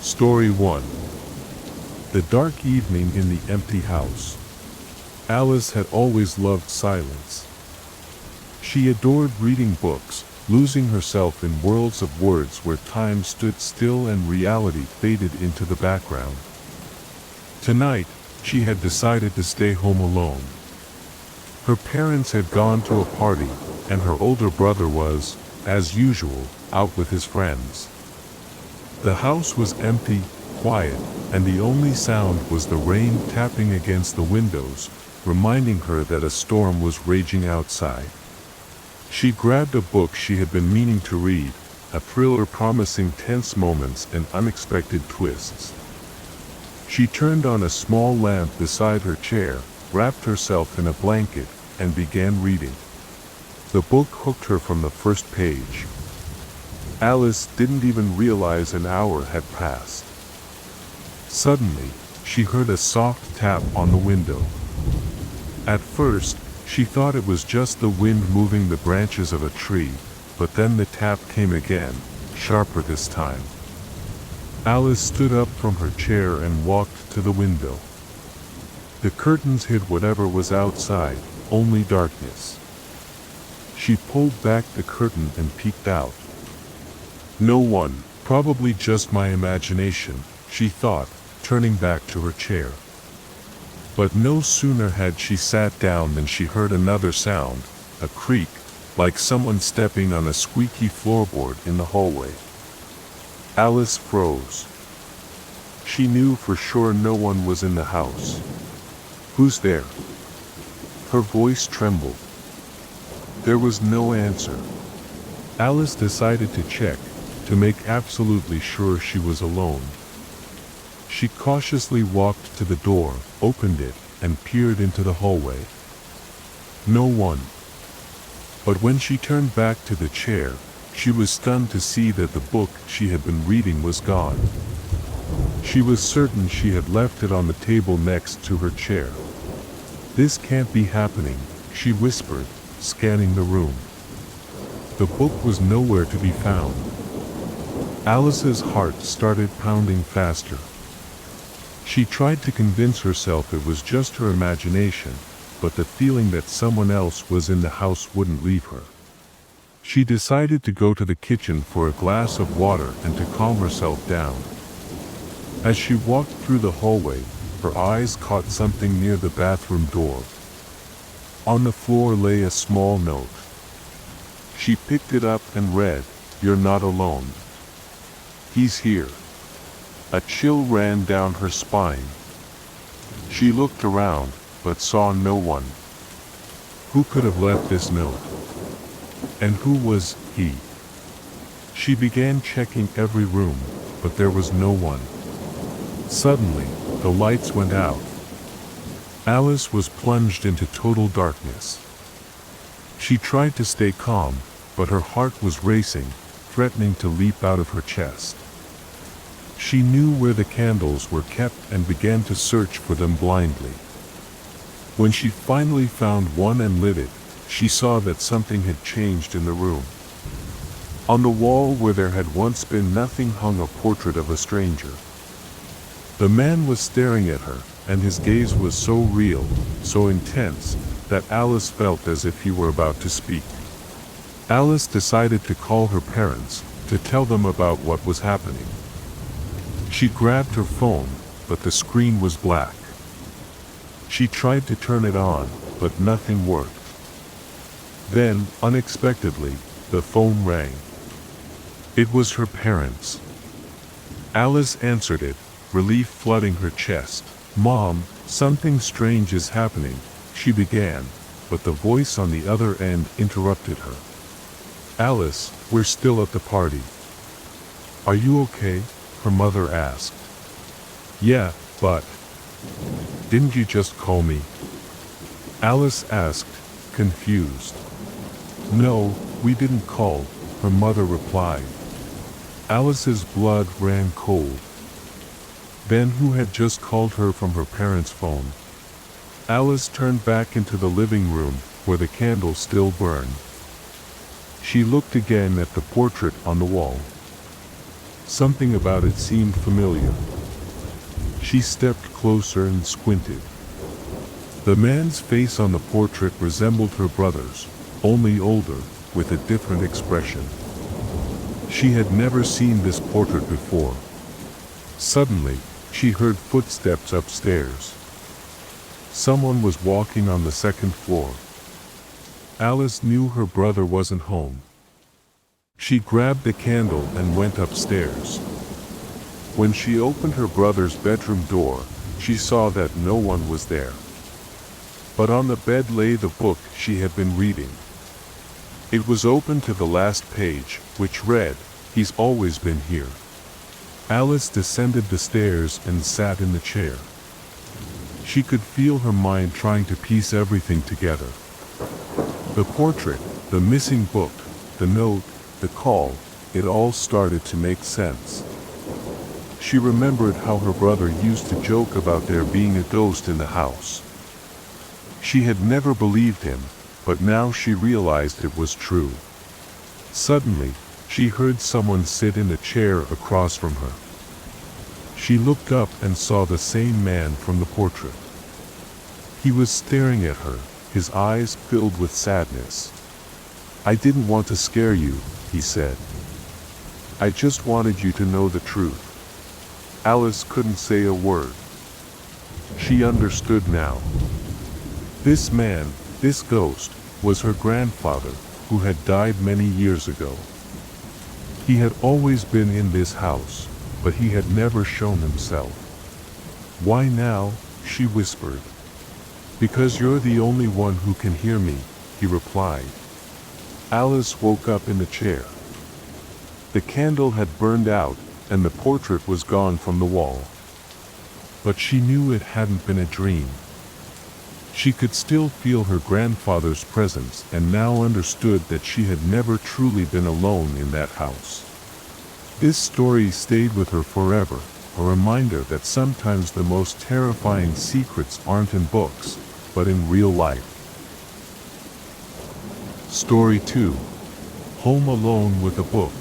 Story 1. The dark evening in the empty house. Alice had always loved silence. She adored reading books, losing herself in worlds of words where time stood still and reality faded into the background. Tonight, she had decided to stay home alone. Her parents had gone to a party, and her older brother was, as usual, out with his friends. The house was empty, quiet, and the only sound was the rain tapping against the windows, reminding her that a storm was raging outside. She grabbed a book she had been meaning to read, a thriller promising tense moments and unexpected twists. She turned on a small lamp beside her chair, wrapped herself in a blanket, and began reading. The book hooked her from the first page. Alice didn't even realize an hour had passed. Suddenly, she heard a soft tap on the window. At first, she thought it was just the wind moving the branches of a tree, but then the tap came again, sharper this time. Alice stood up from her chair and walked to the window. The curtains hid whatever was outside, only darkness. She pulled back the curtain and peeked out. No one, probably just my imagination, she thought, turning back to her chair. But no sooner had she sat down than she heard another sound, a creak, like someone stepping on a squeaky floorboard in the hallway. Alice froze. She knew for sure no one was in the house. "Who's there?" Her voice trembled. There was no answer. Alice decided to check, to make absolutely sure she was alone. She cautiously walked to the door, opened it, and peered into the hallway. No one. But when she turned back to the chair, she was stunned to see that the book she had been reading was gone. She was certain she had left it on the table next to her chair. "This can't be happening," she whispered, scanning the room. The book was nowhere to be found. Alice's heart started pounding faster. She tried to convince herself it was just her imagination, but the feeling that someone else was in the house wouldn't leave her. She decided to go to the kitchen for a glass of water and to calm herself down. As she walked through the hallway, her eyes caught something near the bathroom door. On the floor lay a small note. She picked it up and read, "You're not alone. He's here." A chill ran down her spine. She looked around, but saw no one. Who could have left this note? And who was he? She began checking every room, but there was no one. Suddenly, the lights went out. Alice was plunged into total darkness. She tried to stay calm, but her heart was racing, threatening to leap out of her chest. She knew where the candles were kept and began to search for them blindly. When she finally found one and lit it, she saw that something had changed in the room. On the wall where there had once been nothing hung a portrait of a stranger. The man was staring at her, and his gaze was so real, so intense, that Alice felt as if he were about to speak. Alice decided to call her parents, to tell them about what was happening. She grabbed her phone, but the screen was black. She tried to turn it on, but nothing worked. Then, unexpectedly, the phone rang. It was her parents. Alice answered it, relief flooding her chest. "Mom, something strange is happening," she began, but the voice on the other end interrupted her. "Alice, we're still at the party." "Are you okay?" her mother asked. "Yeah, but didn't you just call me?" Alice asked, confused. "No, we didn't call," her mother replied. Alice's blood ran cold. Then who had just called her from her parents' phone? Alice turned back into the living room, where the candle still burned. She looked again at the portrait on the wall. Something about it seemed familiar. She stepped closer and squinted. The man's face on the portrait resembled her brother's, only older, with a different expression. She had never seen this portrait before. Suddenly, she heard footsteps upstairs. Someone was walking on the second floor. Alice knew her brother wasn't home. She grabbed the candle and went upstairs. When she opened her brother's bedroom door, she saw that no one was there. But on the bed lay the book she had been reading. It was open to the last page, which read, "He's always been here." Alice descended the stairs and sat in the chair. She could feel her mind trying to piece everything together. The portrait, the missing book, the note, the call, it all started to make sense. She remembered how her brother used to joke about there being a ghost in the house. She had never believed him, but now she realized it was true. Suddenly, she heard someone sit in a chair across from her. She looked up and saw the same man from the portrait. He was staring at her, his eyes filled with sadness. "I didn't want to scare you," he said. "I just wanted you to know the truth." Alice couldn't say a word. She understood now. This man, this ghost, was her grandfather, who had died many years ago. He had always been in this house, but he had never shown himself. "Why now?" she whispered. "Because you're the only one who can hear me," he replied. Alice woke up in the chair. The candle had burned out, and the portrait was gone from the wall. But she knew it hadn't been a dream. She could still feel her grandfather's presence and now understood that she had never truly been alone in that house. This story stayed with her forever, a reminder that sometimes the most terrifying secrets aren't in books, but in real life. Story 2. Home Alone with a Book.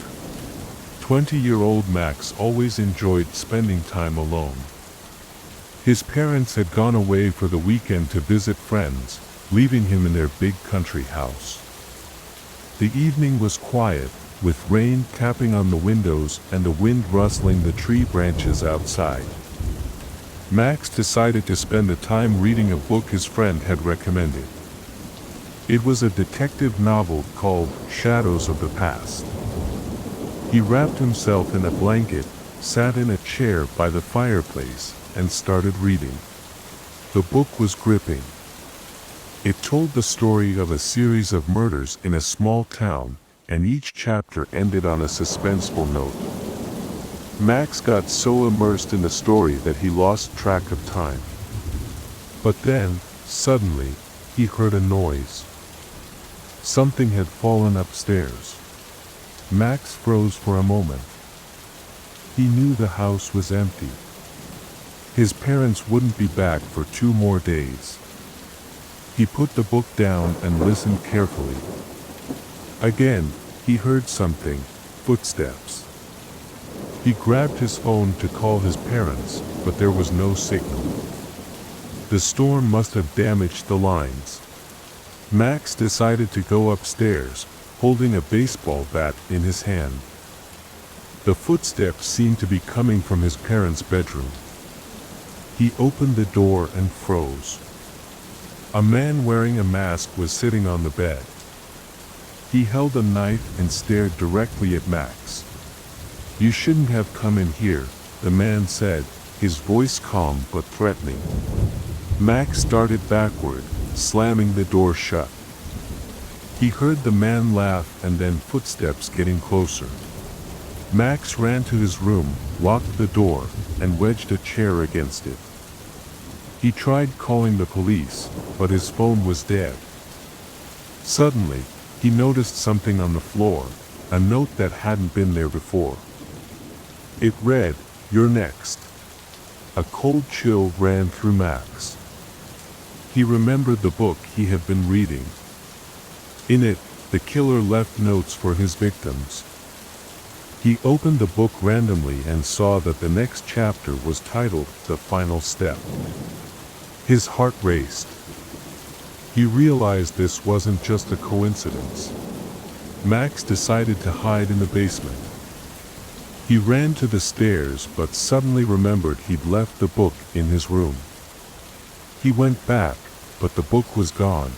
20-year-old Max always enjoyed spending time alone. His parents had gone away for the weekend to visit friends, leaving him in their big country house. The evening was quiet, with rain tapping on the windows and the wind rustling the tree branches outside. Max decided to spend the time reading a book his friend had recommended. It was a detective novel called Shadows of the Past. He wrapped himself in a blanket, sat in a chair by the fireplace, and started reading. The book was gripping. It told the story of a series of murders in a small town, and each chapter ended on a suspenseful note. Max got so immersed in the story that he lost track of time. But then, suddenly, he heard a noise. Something had fallen upstairs. Max froze for a moment. He knew the house was empty. His parents wouldn't be back for 2 more days. He put the book down and listened carefully. Again, he heard something, footsteps. He grabbed his phone to call his parents, but there was no signal. The storm must have damaged the lines. Max decided to go upstairs, holding a baseball bat in his hand. The footsteps seemed to be coming from his parents' bedroom. He opened the door and froze. A man wearing a mask was sitting on the bed. He held a knife and stared directly at Max. "You shouldn't have come in here," the man said, his voice calm but threatening. Max started backward, slamming the door shut. He heard the man laugh and then footsteps getting closer. Max ran to his room, locked the door, and wedged a chair against it. He tried calling the police, but his phone was dead. Suddenly, he noticed something on the floor, a note that hadn't been there before. It read, "You're next." A cold chill ran through Max. He remembered the book he had been reading. In it, the killer left notes for his victims. He opened the book randomly and saw that the next chapter was titled The Final Step. His heart raced. He realized this wasn't just a coincidence. Max decided to hide in the basement. He ran to the stairs but suddenly remembered he'd left the book in his room. He went back, but the book was gone.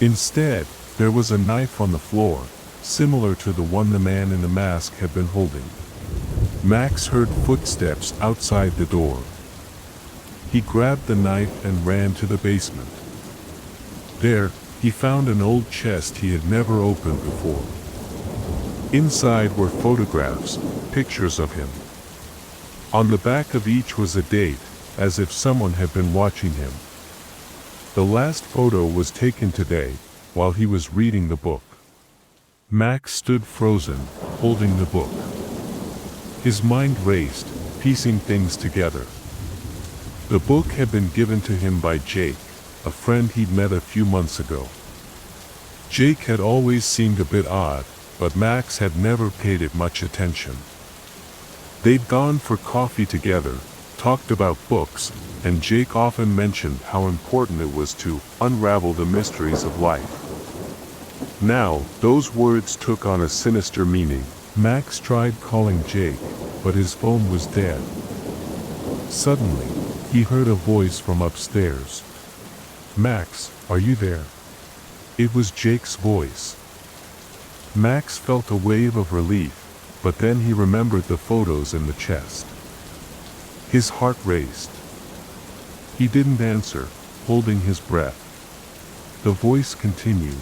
Instead, there was a knife on the floor, similar to the one the man in the mask had been holding. Max heard footsteps outside the door. He grabbed the knife and ran to the basement. There, he found an old chest he had never opened before. Inside were photographs, pictures of him. On the back of each was a date, as if someone had been watching him. The last photo was taken today, while he was reading the book. Max stood frozen, holding the book. His mind raced, piecing things together. The book had been given to him by Jake, a friend he'd met a few months ago. Jake had always seemed a bit odd, but Max had never paid it much attention. They'd gone for coffee together, talked about books, and Jake often mentioned how important it was to unravel the mysteries of life. Now, those words took on a sinister meaning. Max tried calling Jake, but his phone was dead. Suddenly, he heard a voice from upstairs. "Max, are you there?" It was Jake's voice. Max felt a wave of relief, but then he remembered the photos in the chest. His heart raced. He didn't answer, holding his breath. The voice continued.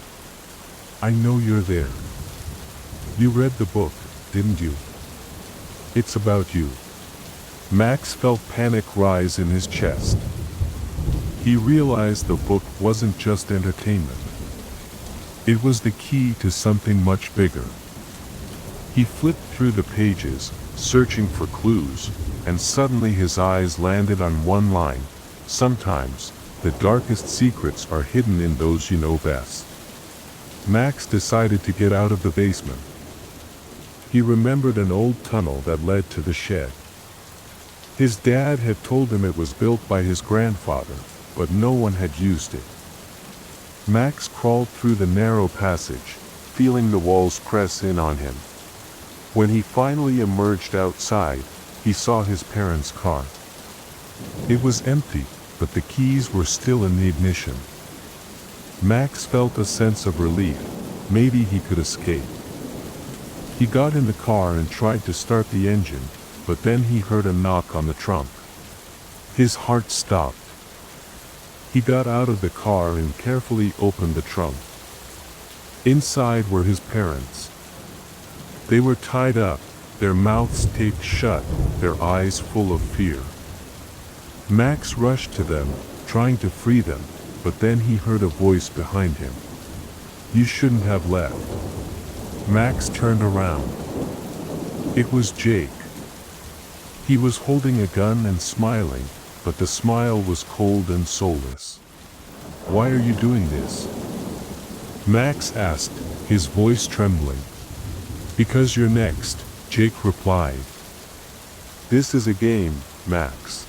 "I know you're there. You read the book, didn't you? It's about you." Max felt panic rise in his chest. He realized the book wasn't just entertainment. It was the key to something much bigger. He flipped through the pages, searching for clues, and suddenly his eyes landed on one line. "Sometimes, the darkest secrets are hidden in those you know best." Max decided to get out of the basement. He remembered an old tunnel that led to the shed. His dad had told him it was built by his grandfather, but no one had used it. Max crawled through the narrow passage, feeling the walls press in on him. When he finally emerged outside, he saw his parents' car. It was empty, but the keys were still in the ignition. Max felt a sense of relief. Maybe he could escape. He got in the car and tried to start the engine, but then he heard a knock on the trunk. His heart stopped. He got out of the car and carefully opened the trunk. Inside were his parents. They were tied up, their mouths taped shut, their eyes full of fear. Max rushed to them, trying to free them, but then he heard a voice behind him. "You shouldn't have left." Max turned around. It was Jake. He was holding a gun and smiling, but the smile was cold and soulless. "Why are you doing this?" Max asked, his voice trembling. "Because you're next," Jake replied. "This is a game, Max.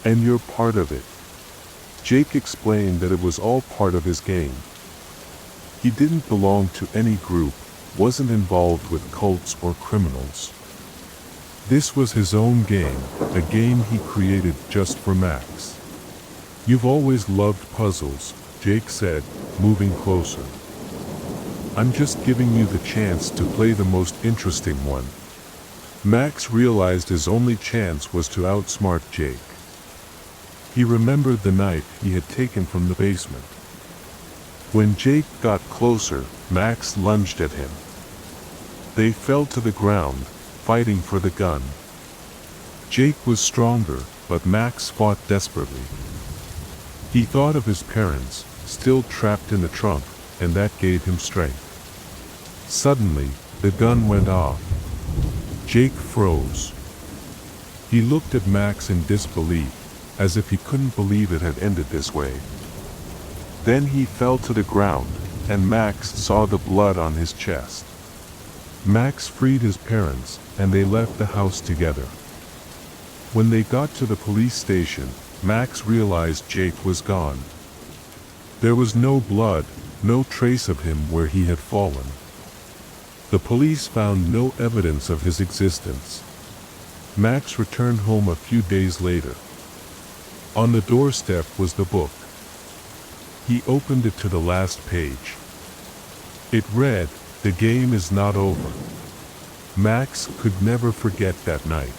And you're part of it." Jake explained that it was all part of his game. He didn't belong to any group, wasn't involved with cults or criminals. This was his own game, a game he created just for Max. "You've always loved puzzles," Jake said, moving closer. "I'm just giving you the chance to play the most interesting one." Max realized his only chance was to outsmart Jake. He remembered the knife he had taken from the basement. When Jake got closer, Max lunged at him. They fell to the ground, fighting for the gun. Jake was stronger, but Max fought desperately. He thought of his parents, still trapped in the trunk, and that gave him strength. Suddenly, the gun went off. Jake froze. He looked at Max in disbelief, as if he couldn't believe it had ended this way. Then he fell to the ground, and Max saw the blood on his chest. Max freed his parents, and they left the house together. When they got to the police station, Max realized Jake was gone. There was no blood, no trace of him where he had fallen. The police found no evidence of his existence. Max returned home a few days later. On the doorstep was the book. He opened it to the last page. It read, "The game is not over." Max could never forget that night.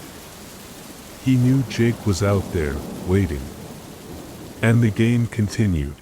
He knew Jake was out there, waiting. And the game continued.